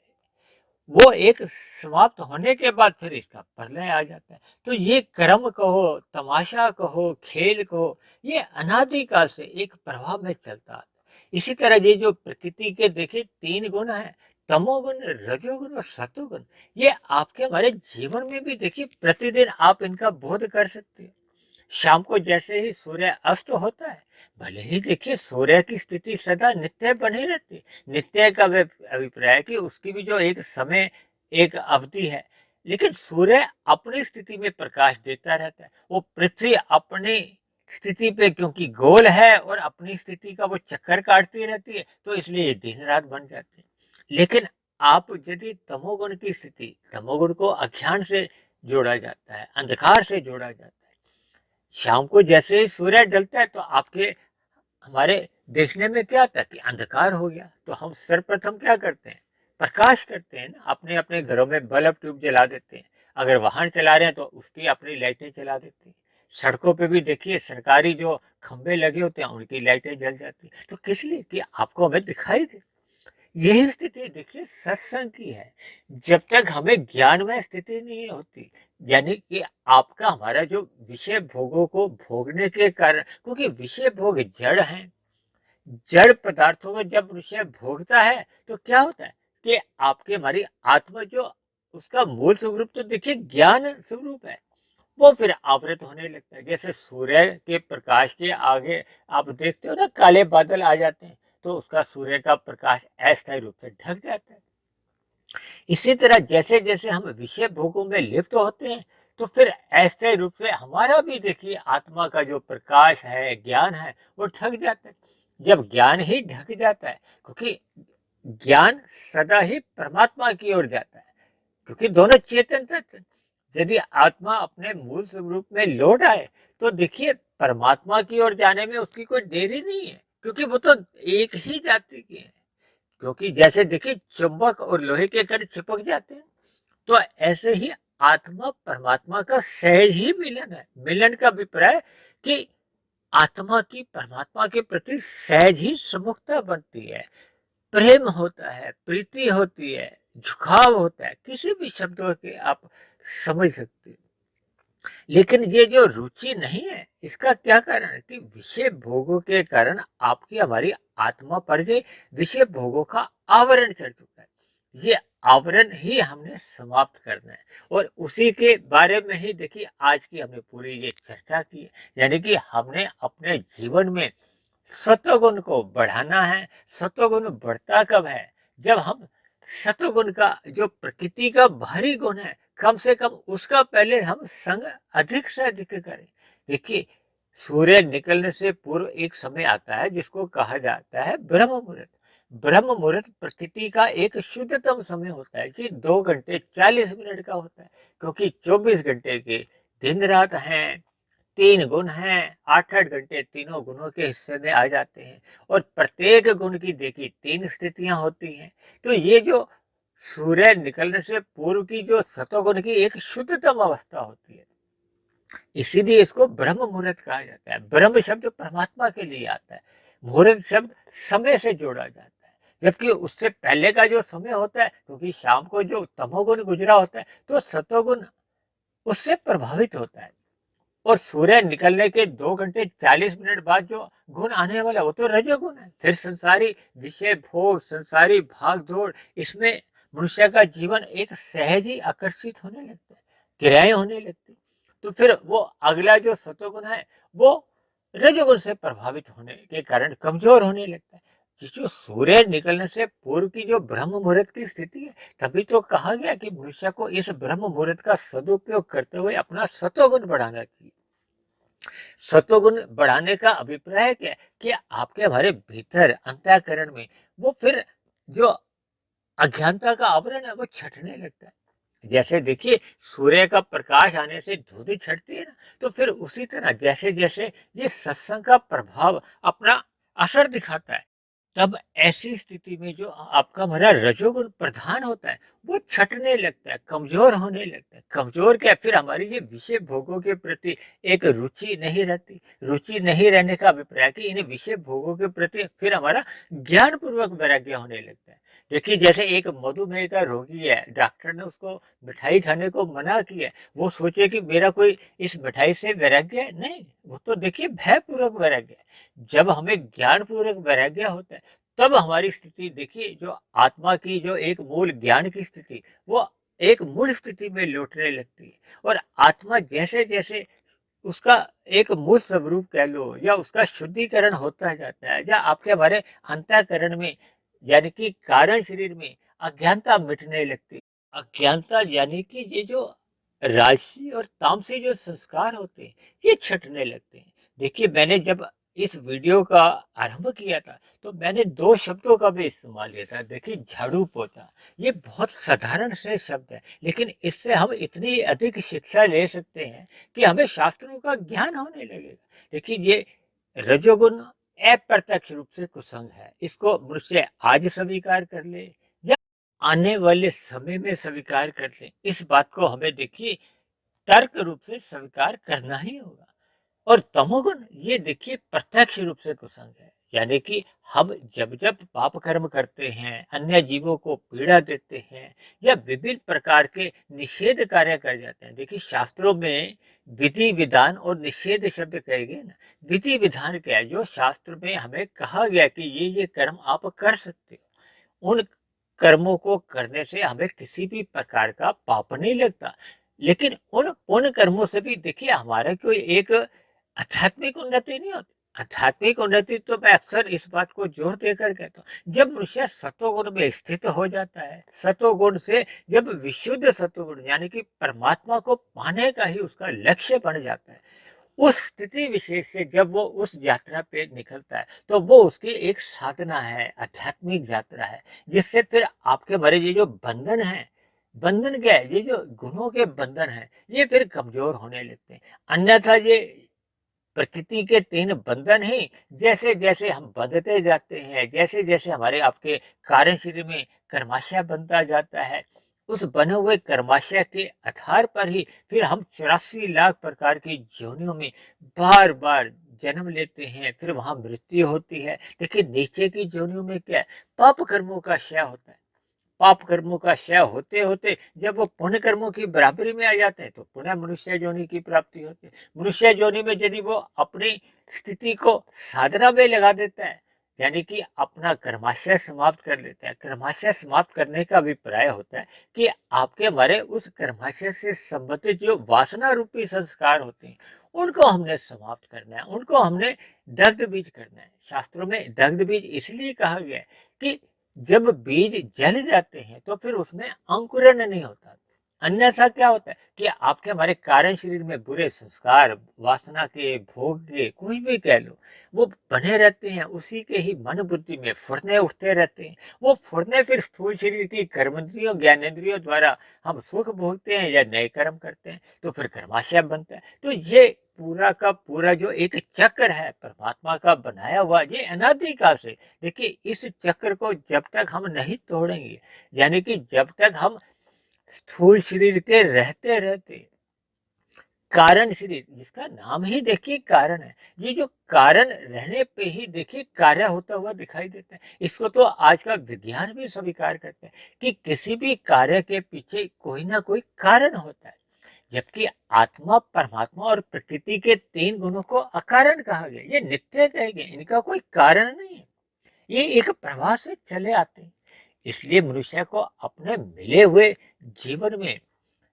वो एक समाप्त होने के बाद फिर इसका प्रलय आ जाता है। तो ये कर्म कहो, तमाशा कहो, खेल कहो, ये अनादिकाल से एक प्रभाव में चलता आता है। इसी तरह ये जो प्रकृति के देखिए तीन गुण हैं, तमोगुण, रजोगुण और सतोगुण, ये आपके हमारे जीवन में भी देखिए प्रतिदिन आप इनका बोध कर सकते हैं। शाम को जैसे ही सूर्य अस्त होता है, भले ही देखिए सूर्य की स्थिति सदा नित्य बनी रहती है। नित्य का अभिप्राय कि उसकी भी जो एक समय, एक अवधि है, लेकिन सूर्य अपनी स्थिति में प्रकाश देता रहता है। वो पृथ्वी अपनी स्थिति पे क्योंकि गोल है और अपनी स्थिति का वो चक्कर काटती रहती है, तो इसलिए दिन रात बन जाती है। लेकिन आप यदि तमोगुण की स्थिति, तमोगुण को अज्ञान से जोड़ा जाता है, अंधकार से जोड़ा जाता है। शाम को जैसे ही सूर्य ढलता है तो आपके हमारे देखने में क्या आता है कि अंधकार हो गया, तो हम सर्वप्रथम क्या करते हैं? प्रकाश करते हैं ना, अपने अपने घरों में बल्ब ट्यूब जला देते हैं। अगर वाहन चला रहे हैं तो उसकी अपनी लाइटें चला देते हैं। सड़कों पे भी देखिए सरकारी जो खंभे लगे होते हैं उनकी लाइटें जल जाती हैं। तो किस लिए? कि आपको हमें दिखाई दे। यही स्थिति देखिए सत्संग की है। जब तक हमें ज्ञानमय स्थिति नहीं होती, यानी कि आपका हमारा जो विषय भोगों को भोगने के कारण, क्योंकि विषय भोग जड़ हैं, जड़ पदार्थों को जब विषय भोगता है तो क्या होता है कि आपके हमारी आत्मा जो, उसका मूल स्वरूप तो देखिए ज्ञान स्वरूप है, वो फिर आवृत होने लगता है। जैसे सूर्य के प्रकाश के आगे आप देखते हो ना, काले बादल आ जाते हैं, तो उसका सूर्य का प्रकाश अस्थायी रूप से ढक जाता है। इसी तरह जैसे जैसे हम विषय भोगों में लिप्त होते हैं, तो फिर अस्थायी रूप से हमारा भी देखिए आत्मा का जो प्रकाश है, ज्ञान है, वो ढक जाता है। जब ज्ञान ही ढक जाता है, क्योंकि ज्ञान सदा ही परमात्मा की ओर जाता है, क्योंकि दोनों चेतन तत्व। यदि आत्मा अपने मूल स्वरूप में लौट आए, तो देखिए परमात्मा की ओर जाने में उसकी कोई देरी नहीं है। क्योंकि वो तो एक ही जाति के हैं। क्योंकि जैसे देखिए चुंबक और लोहे के कण चिपक जाते हैं, तो ऐसे ही आत्मा परमात्मा का सहज ही मिलन है। मिलन का अभिप्राय कि आत्मा की परमात्मा के प्रति सहज ही सुमुखता बनती है, प्रेम होता है, प्रीति होती है, झुकाव होता है, किसी भी शब्दों के आप समझ सकते हैं। लेकिन ये जो रुचि नहीं है, इसका क्या कारण है कि विषय भोगों के कारण आपकी हमारी आत्मा पर ये विषय भोगों का आवरण चढ़ चुका है। ये आवरण ही हमने समाप्त करना है, और उसी के बारे में ही देखिए आज की हमने पूरी ये चर्चा की है। यानी कि हमने अपने जीवन में सत्वगुण को बढ़ाना है। सत्वगुण बढ़ता कब है? जब हम सत्वगुण का जो प्रकृति का भारी गुण है, कम से कम उसका पहले हम संग अधिक से अधिक करें। देखिए सूर्य निकलने से पूर्व एक समय आता है जिसको कहा जाता है ब्रह्म मुहूर्त। ब्रह्म मुहूर्त प्रकृति का एक शुद्धतम समय होता है जी, 2 घंटे 40 मिनट का होता है। क्योंकि 24 घंटे के दिन रात हैं, 3 गुण हैं, 8-8 घंटे तीनों गुणों के हिस्से में आ जाते हैं, और प्रत्येक गुण की देखिए 3 स्थितियां होती हैं। तो ये जो सूर्य निकलने से पूर्व की जो सतोगुण की एक शुद्धतम अवस्था होती है, इसीलिए इसको ब्रह्म मुहूर्त कहा जाता है। ब्रह्म शब्द परमात्मा के लिए आता है, मुहूर्त शब्द समय से जोड़ा जाता है। जबकि उससे पहले का जो समय होता है, क्योंकि शाम को जो तमोगुण गुजरा होता है, तो सतोगुण उससे प्रभावित होता है। और सूर्य निकलने के 2 घंटे 40 मिनट बाद जो गुण आने वाला वो तो रजोगुण है। फिर संसारी विषय भोग, संसारी भाग दौड़, इसमें मनुष्य का जीवन एक सहज ही आकर्षित होने लगता है, क्रियाएं होने लगती। तो फिर वो अगला जो सतोगुण है वो रजोगुण से प्रभावित होने के कारण कमजोर होने लगता है। जो सूर्य निकलने से पूर्व की जो ब्रह्म मुहूर्त की स्थिति है, तभी तो कहा गया कि मनुष्य को इस ब्रह्म मुहूर्त का सदुपयोग करते हुए अपना सत्वगुण बढ़ाना चाहिए। सत्वगुण बढ़ाने का अभिप्राय क्या है कि आपके हमारे भीतर अंतःकरण में वो फिर जो अज्ञानता का आवरण है वो छटने लगता है। जैसे देखिए सूर्य का प्रकाश आने से धुंध छटती है ना, तो फिर उसी तरह जैसे जैसे ये सत्संग का प्रभाव अपना असर दिखाता है, तब ऐसी स्थिति में जो आपका हमारा रजोगुण प्रधान होता है वो छटने लगता है, कमजोर होने लगता है। कमजोर क्या, फिर हमारी ये विषय भोगों के प्रति एक रुचि नहीं रहती। रुचि नहीं रहने का अभिप्राय कि इन विषय भोगों के प्रति फिर हमारा ज्ञान पूर्वक वैराग्य होने लगता है। देखिए जैसे एक मधुमेह का रोगी है, डॉक्टर ने उसको मिठाई खाने को मना किया, वो सोचे कि मेरा कोई इस मिठाई से वैराग्य है, नहीं, वो तो देखिए भय पूर्वक वैराग्य है। जब हमें ज्ञान पूर्वक वैराग्य होता है, तब हमारी स्थिति देखिए जो आत्मा की जो एक मूल ज्ञान की स्थिति वो एक मूल स्थिति में लौटने लगती है। और आत्मा जैसे जैसे उसका एक मूल स्वरूप कह लो या उसका शुद्धिकरण होता जाता है, या आपके हमारे अंतःकरण में यानी कि कारण शरीर में अज्ञानता मिटने लगती। अज्ञानता यानी कि ये जो राजसी और तामसी जो संस्कार होते हैं ये छटने लगते हैं। देखिए मैंने जब इस वीडियो का आरंभ किया था तो मैंने 2 शब्दों का भी इस्तेमाल किया था। देखिए झाड़ू पोछा, ये बहुत साधारण से शब्द है, लेकिन इससे हम इतनी अधिक शिक्षा ले सकते हैं कि हमें शास्त्रों का ज्ञान होने लगेगा। देखिए ये रजोगुण अप्रत्यक्ष रूप से कुसंग है, इसको मनुष्य आज स्वीकार कर ले या आने वाले समय में स्वीकार कर ले, इस बात को हमें देखिए तर्क रूप से स्वीकार करना ही होगा। और तमोगुण ये देखिए प्रत्यक्ष रूप से कुसंग है, यानी कि हम जब जब पाप कर्म करते हैं, अन्य जीवों को पीड़ा देते हैं या विभिन्न प्रकार के निषेध कार्य कर जाते हैं। देखिए शास्त्रों में विधि विधान और निषेध शब्द कहे गए ना। विधि विधान क्या है, जो शास्त्र में हमें कहा गया कि ये कर्म आप कर सकते हो, उन कर्मों को करने से हमें किसी भी प्रकार का पाप नहीं लगता। लेकिन उन पुण्य कर्मों से भी देखिए हमारा कोई एक आध्यात्मिक उन्नति नहीं होती। आध्यात्मिक उन्नति तो मैं अक्सर इस बात को जोर देकर कहता हूँ, जब मनुष्य सतोगुण में स्थित हो जाता है, सतोगुण से जब विशुद्ध सतोगुण यानी कि परमात्मा को पाने का ही उसका लक्ष्य बन जाता है, उस स्थिति विशेष से जब वो उस यात्रा पे निकलता है तो वो उसकी एक साधना है, आध्यात्मिक यात्रा है, जिससे फिर आपके भरे ये जो बंधन है, बंधन क्या है, ये जो गुणों के बंधन है ये फिर कमजोर होने लगते हैं। अन्यथा ये प्रकृति के 3 बंधन ही जैसे जैसे हम बंधते जाते हैं, जैसे जैसे हमारे आपके कारण शरीर में कर्माशय बनता जाता है, उस बने हुए कर्माशय के आधार पर ही फिर हम 84 लाख प्रकार की योनियों में बार बार जन्म लेते हैं, फिर वहां मृत्यु होती है। देखिए नीचे की योनियों में क्या है, पाप कर्मों का क्षय होता है। पाप कर्मों का क्षय होते होते जब वो पुण्य कर्मों की बराबरी में आ जाते हैं तो पुनः मनुष्य योनि की प्राप्ति होती है। मनुष्य योनि में यदि वो अपनी स्थिति को साधना में लगा देता है, यानी कि अपना कर्माशय समाप्त कर लेता है। कर्माशय समाप्त करने का अभिप्राय होता है कि आपके हमारे उस कर्माशय से संबंधित जो वासना रूपी संस्कार होते हैं उनको हमने समाप्त करना है, उनको हमने दग्ध बीज करना है। शास्त्रों में दग्ध बीज इसलिए कहा गया है कि जब बीज जल जाते हैं तो फिर उसमें अंकुरण नहीं होता। अन्यथा क्या होता है कि आपके हमारे कारण शरीर में बुरे संस्कार, वासना के, भोग के, कोई भी कह लो, वो बने रहते हैं, उसी के ही मन बुद्धि में फुरने उठते रहते हैं। वो फुरने फिर स्थूल शरीर की कर्मेंद्रियों, ज्ञानेंद्रियों द्वारा हम सुख भोगते हैं या नए कर्म करते हैं, तो फिर कर्माशय बनता है। तो ये पूरा का पूरा जो एक चक्र है परमात्मा का बनाया हुआ, ये अनादिकाल से, देखिए इस चक्र को जब तक हम नहीं तोड़ेंगे, यानी कि जब तक हम स्थूल शरीर के रहते रहते कारण शरीर, जिसका नाम ही देखिए कारण है, ये जो कारण रहने पे ही देखिए कार्य होता हुआ दिखाई देता है। इसको तो आज का विज्ञान भी स्वीकार करता है कि किसी भी कार्य के पीछे कोई ना कोई कारण होता है। जबकि आत्मा, परमात्मा और प्रकृति के 3 गुणों को अकारण कहा गया, ये नित्य कहे गए, इनका कोई कारण नहीं है, ये एक प्रवाह से चले आते हैं। इसलिए मनुष्य को अपने मिले हुए जीवन में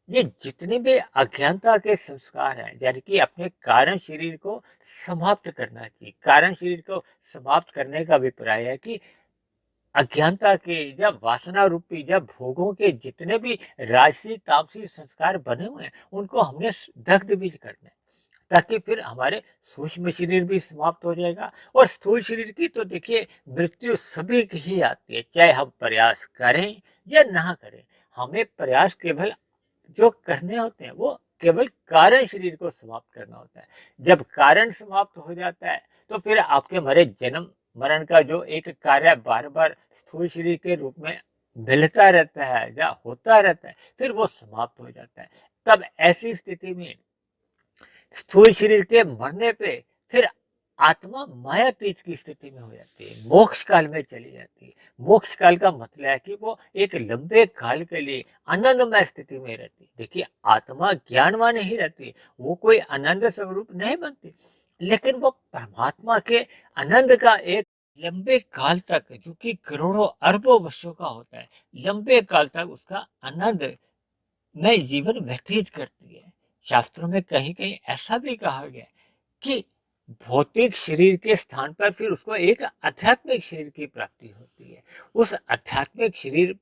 ये जितने भी अज्ञानता के संस्कार हैं, यानी कि अपने कारण शरीर को समाप्त करना चाहिए। कारण शरीर को समाप्त करने का अभिप्राय है कि अज्ञानता के या वासना रूपी या भोगों के जितने भी राजसी तामसी संस्कार बने हुए हैं उनको हमने दग्ध बीज करना है, ताकि फिर हमारे सूक्ष्म शरीर भी समाप्त हो जाएगा। और स्थूल शरीर की तो देखिए मृत्यु सभी की ही आती है, चाहे हम प्रयास करें या ना करें। हमें प्रयास केवल जो करने होते हैं वो केवल कारण शरीर को समाप्त करना होता है। जब कारण समाप्त हो जाता है तो फिर आपके हमारे जन्म मरण का जो एक कार्य बार बार स्थूल शरीर के रूप में मिलता रहता है या होता रहता है, फिर वो समाप्त हो जाता है। तब ऐसी स्थिति में स्थूल शरीर के मरने पे फिर आत्मा मायातीत की स्थिति में हो जाती है, मोक्ष काल में चली जाती है। मोक्ष काल का मतलब है कि वो एक लंबे काल के लिए आनंदमय स्थिति में रहती है। देखिए आत्मा ज्ञानवान ही रहती है, वो कोई आनंद स्वरूप नहीं बनती, लेकिन वो परमात्मा के आनंद का एक लंबे काल तक, जो कि करोड़ों अरबों वर्षों का होता है, लंबे काल तक उसका आनंद में जीवन व्यतीत करती है। शास्त्रों में कहीं कहीं ऐसा भी कहा गया है कि भौतिक शरीर के स्थान पर फिर उसको एक आध्यात्मिक शरीर की प्राप्ति होती है। उस आध्यात्मिक शरीर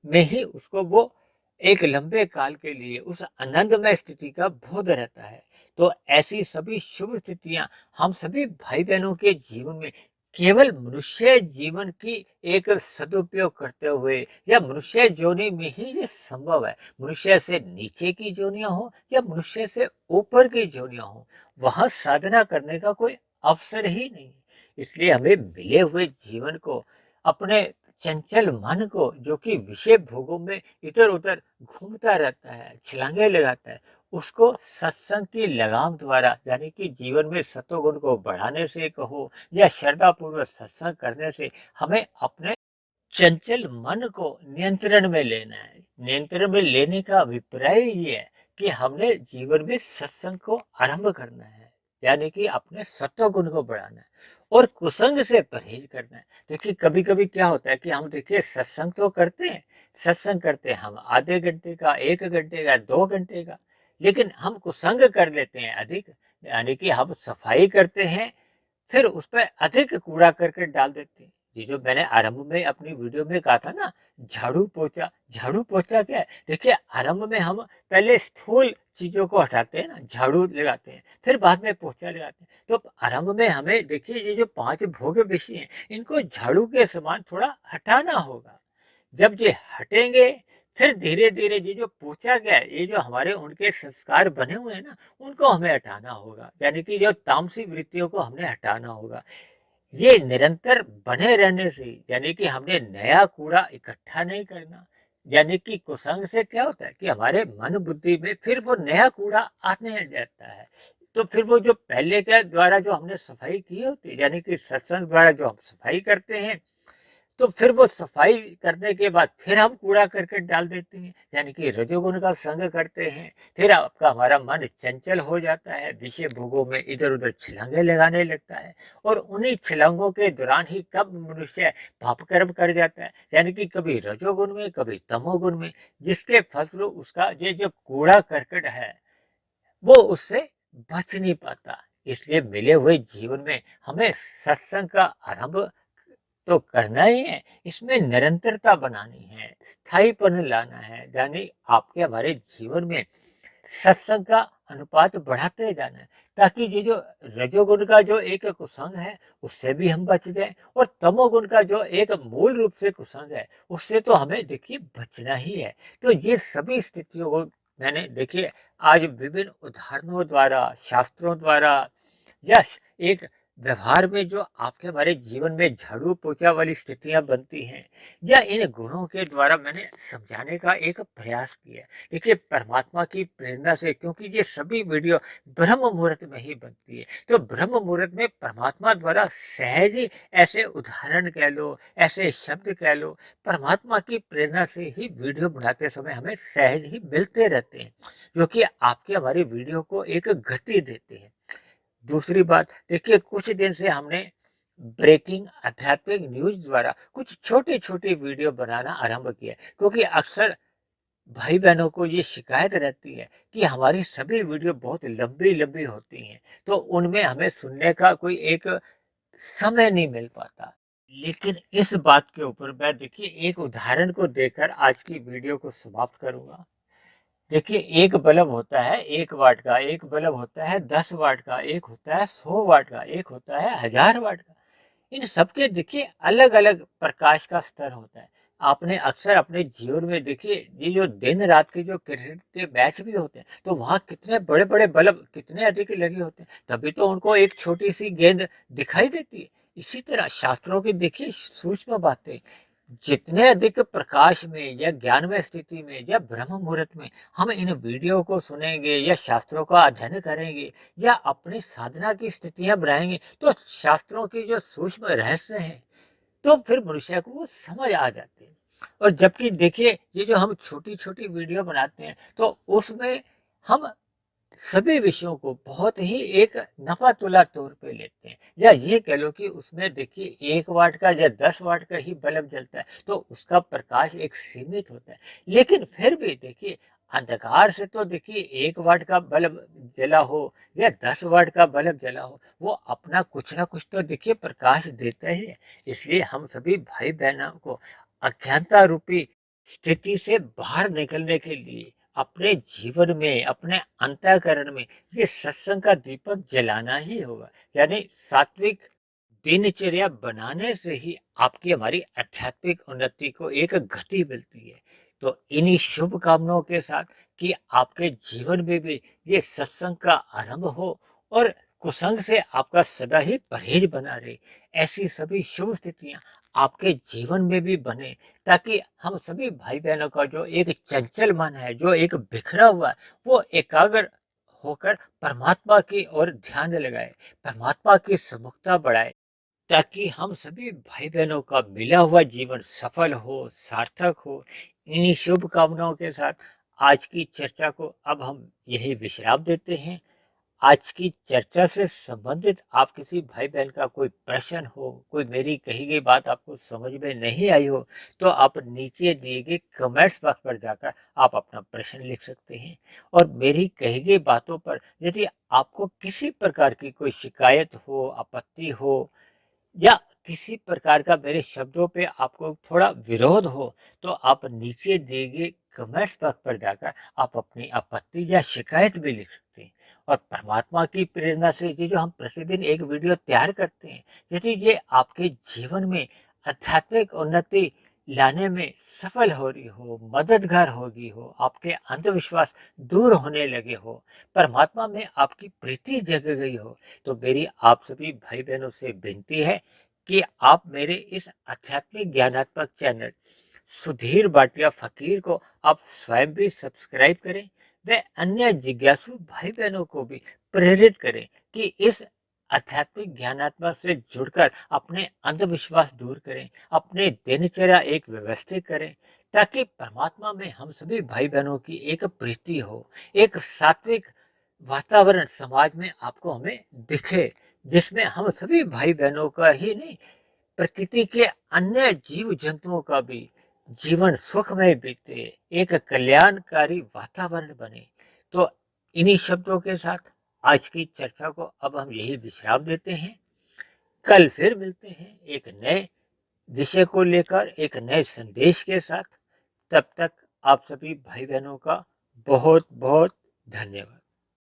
में ही उसको वो एक लंबे काल के लिए उस आनंदमय स्थिति का बोध रहता है। तो ऐसी सभी शुभ स्थितियां हम सभी भाई बहनों के जीवन में केवल मनुष्य जीवन की एक सदुपयोग करते हुए या मनुष्य योनि में ही ये संभव है। मनुष्य से नीचे की योनियां हो या मनुष्य से ऊपर की योनियां हो, वहां साधना करने का कोई अवसर ही नहीं है। इसलिए हमें मिले हुए जीवन को, अपने चंचल मन को, जो कि विषय भोगों में इधर उधर घूमता रहता है, छलांगे लगाता है, उसको सत्संग की लगाम द्वारा, यानी कि जीवन में सत्वगुण को बढ़ाने से कहो या श्रद्धा पूर्वक सत्संग करने से, हमें अपने चंचल मन को नियंत्रण में लेना है। नियंत्रण में लेने का अभिप्राय ये है कि हमने जीवन में सत्संग को आरंभ करना है, यानी कि अपने सत्व गुण को बढ़ाना है और कुसंग से परहेज करना है। देखिए कभी कभी क्या होता है कि हम देखिए सत्संग तो करते हैं, सत्संग करते हैं हम आधे घंटे का, 1 घंटे का, 2 घंटे का, लेकिन हम कुसंग कर लेते हैं अधिक, यानी कि हम सफाई करते हैं फिर उस पर अधिक कूड़ा करकट डाल देते हैं। ये जो मैंने आरंभ में अपनी वीडियो में कहा था ना, झाड़ू पोछा, झाड़ू पोछा क्या है, देखिए आरंभ में हम पहले स्थूल चीजों को हटाते हैं ना, झाड़ू लगाते हैं, फिर बाद में पोछा लगाते हैं। तो आरंभ में हमें देखिए ये जो 5 भोग विषय हैं, इनको झाड़ू के समान थोड़ा हटाना होगा। जब ये हटेंगे फिर धीरे धीरे ये जो पूछा गया है, ये जो हमारे उनके संस्कार बने हुए हैं ना, उनको हमें हटाना होगा, यानी कि जो तामसिक वृत्तियों को हमने हटाना होगा। ये निरंतर बने रहने से, यानी कि हमने नया कूड़ा इकट्ठा नहीं करना, यानी कि कुसंग से क्या होता है कि हमारे मन बुद्धि में फिर वो नया कूड़ा आने जाता है। तो फिर वो जो पहले के द्वारा जो हमने सफाई की होती है, यानी कि सत्संग द्वारा जो हम सफाई करते हैं, तो फिर वो सफाई करने के बाद फिर हम कूड़ा करकट डाल देते हैं, यानी कि रजोगुण का संग करते हैं। फिर आपका हमारा मन चंचल हो जाता है, विषय भोगों में इधर उधर छलांगे लगाने लगता है, और उन्हीं छलांगों के दौरान ही कब मनुष्य पाप कर्म कर जाता है, यानी कि कभी रजोगुण में कभी तमोगुण में, जिसके फलस्वरूप उसका ये जो कूड़ा करकट है वो उससे बच नहीं पाता। इसलिए मिले हुए जीवन में हमें सत्संग का आरंभ तो करना ही है, इसमें निरंतरता बनानी है, स्थायीपन लाना है, यानी आपके हमारे जीवन में सत्संग का अनुपात बढ़ाते जाना है, ताकि ये जो रजोगुण का जो एक कुसंग है उससे भी हम बच जाएं, और तमोगुण का जो एक मूल रूप से कुसंग है उससे तो हमें देखिए बचना ही है। तो ये सभी स्थितियों को मैंने देखिए आज विभिन्न उदाहरणों द्वारा, शास्त्रों द्वारा, या एक व्यवहार में जो आपके हमारे जीवन में झाड़ू पोछा वाली स्थितियां बनती हैं, या इन गुणों के द्वारा मैंने समझाने का एक प्रयास किया। देखिए परमात्मा की प्रेरणा से, क्योंकि ये सभी वीडियो ब्रह्म मुहूर्त में ही बनती है, तो ब्रह्म मुहूर्त में परमात्मा द्वारा सहज ही ऐसे उदाहरण कह लो, ऐसे शब्द कह लो, परमात्मा की प्रेरणा से ही वीडियो बनाते समय हमें सहज ही मिलते रहते हैं, जो कि आपके हमारी वीडियो को एक गति देते हैं। दूसरी बात देखिए, कुछ दिन से हमने ब्रेकिंग आध्यात्मिक न्यूज द्वारा कुछ छोटे छोटे वीडियो बनाना आरंभ किया, क्योंकि अक्सर भाई बहनों को ये शिकायत रहती है कि हमारी सभी वीडियो बहुत लंबी लंबी होती हैं, तो उनमें हमें सुनने का कोई एक समय नहीं मिल पाता। लेकिन इस बात के ऊपर मैं देखिए एक उदाहरण को देकर आज की वीडियो को समाप्त करूंगा। देखिए एक बल्ब होता है 1 वाट का, एक बल्ब होता है 10 वाट का, एक होता है 100 वाट का, एक होता है 1000 वाट का। इन सबके देखिए अलग अलग प्रकाश का स्तर होता है। आपने अक्सर अपने जीवन में देखिए ये जो दिन रात के जो क्रिकेट के मैच भी होते हैं, तो वहां कितने बड़े बड़े बल्ब कितने अधिक लगे होते हैं, तभी तो उनको एक छोटी सी गेंद दिखाई देती है। इसी तरह शास्त्रों की देखिए सूक्ष्म बातें, जितने अधिक प्रकाश में या ज्ञानमय स्थिति में या ब्रह्म मुहूर्त में हम इन वीडियो को सुनेंगे या शास्त्रों का अध्ययन करेंगे या अपनी साधना की स्थितियां बनाएंगे, तो शास्त्रों की जो सूक्ष्म रहस्य हैं तो फिर मनुष्य को वो समझ आ जाते हैं। और जबकि देखिए ये जो हम छोटी छोटी वीडियो बनाते हैं, तो उसमें हम सभी विषयों को बहुत ही एक नफा तुला तौर पे लेते हैं, या ये कह लो कि उसमें देखिए 1 वाट का या 10 वाट का ही बल्ब जलता है, तो उसका प्रकाश एक सीमित होता है। लेकिन फिर भी देखिए अंधकार से तो देखिए 1 वाट का बल्ब जला हो या 10 वाट का बल्ब जला हो, वो अपना कुछ ना कुछ तो देखिए प्रकाश देता ही है। इसलिए हम सभी भाई बहनों को अज्ञानता रूपी स्थिति से बाहर निकलने के लिए अपने जीवन में, अपने अंतःकरण में ये सत्संग का दीपक जलाना ही होगा, यानी सात्विक दिनचर्या बनाने से ही आपकी हमारी आध्यात्मिक उन्नति को एक गति मिलती है। तो इन्हीं शुभ कामनाओं के साथ कि आपके जीवन में भी ये सत्संग का आरंभ हो और कुसंग से आपका सदा ही परहेज बना रहे, ऐसी सभी शुभ स्थितियां आपके जीवन में भी बने, ताकि हम सभी भाई बहनों का जो एक चंचल मन है, जो एक बिखरा हुआ है, वो एकाग्र होकर परमात्मा की ओर ध्यान लगाए, परमात्मा की सम्मुखता बढ़ाए, ताकि हम सभी भाई बहनों का मिला हुआ जीवन सफल हो, सार्थक हो। इन्हीं शुभ कामनाओं के साथ आज की चर्चा को अब हम यही विश्राम देते हैं। आज की चर्चा से संबंधित आप किसी भाई बहन का कोई प्रश्न हो, कोई मेरी कही गई बात आपको समझ में नहीं आई हो, तो आप नीचे दिए गए कमेंट्स बॉक्स पर जाकर आप अपना प्रश्न लिख सकते हैं। और मेरी कही गई बातों पर यदि आपको किसी प्रकार की कोई शिकायत हो, आपत्ति हो, या किसी प्रकार का मेरे शब्दों पे आपको थोड़ा विरोध हो, तो आप नीचे दिए गए कमेंट्स बॉक्स पर जाकर आप अपनी आपत्ति या शिकायत भी लिख सकते हैं। और परमात्मा की प्रेरणा से ये जो हम प्रतिदिन एक वीडियो तैयार करते हैं, यदि ये आपके जीवन में आध्यात्मिक उन्नति लाने में सफल हो रही हो, मददगार होगी हो, आपके अंधविश्वास दूर होने लगे हो, परमात्मा में आपकी प्रीति जग गई हो, तो मेरी आप सभी भाई बहनों से विनती है कि आप मेरे इस आध्यात्मिक ज्ञानात्मक चैनल सुधीर भाटिया फकीर को आप स्वयं भी सब्सक्राइब करें व अन्य जिज्ञासु भाई बहनों को भी प्रेरित करें कि इस आध्यात्मिक ज्ञानात्मक से जुड़कर अपने अंधविश्वास दूर करें, अपने दिनचर्या एक व्यवस्थित करें, ताकि परमात्मा में हम सभी भाई बहनों की एक प्रीति हो, एक सात्विक वातावरण समाज में आपको हमें दिखे, जिसमें हम सभी भाई बहनों का ही नहीं, प्रकृति के अन्य जीव जंतुओं का भी जीवन सुखमय बीते, एक कल्याणकारी वातावरण बने। तो इन्हीं शब्दों के साथ आज की चर्चा को अब हम यही विश्राम देते हैं। कल फिर मिलते हैं एक नए विषय को लेकर, एक नए संदेश के साथ। तब तक आप सभी भाई बहनों का बहुत बहुत धन्यवाद।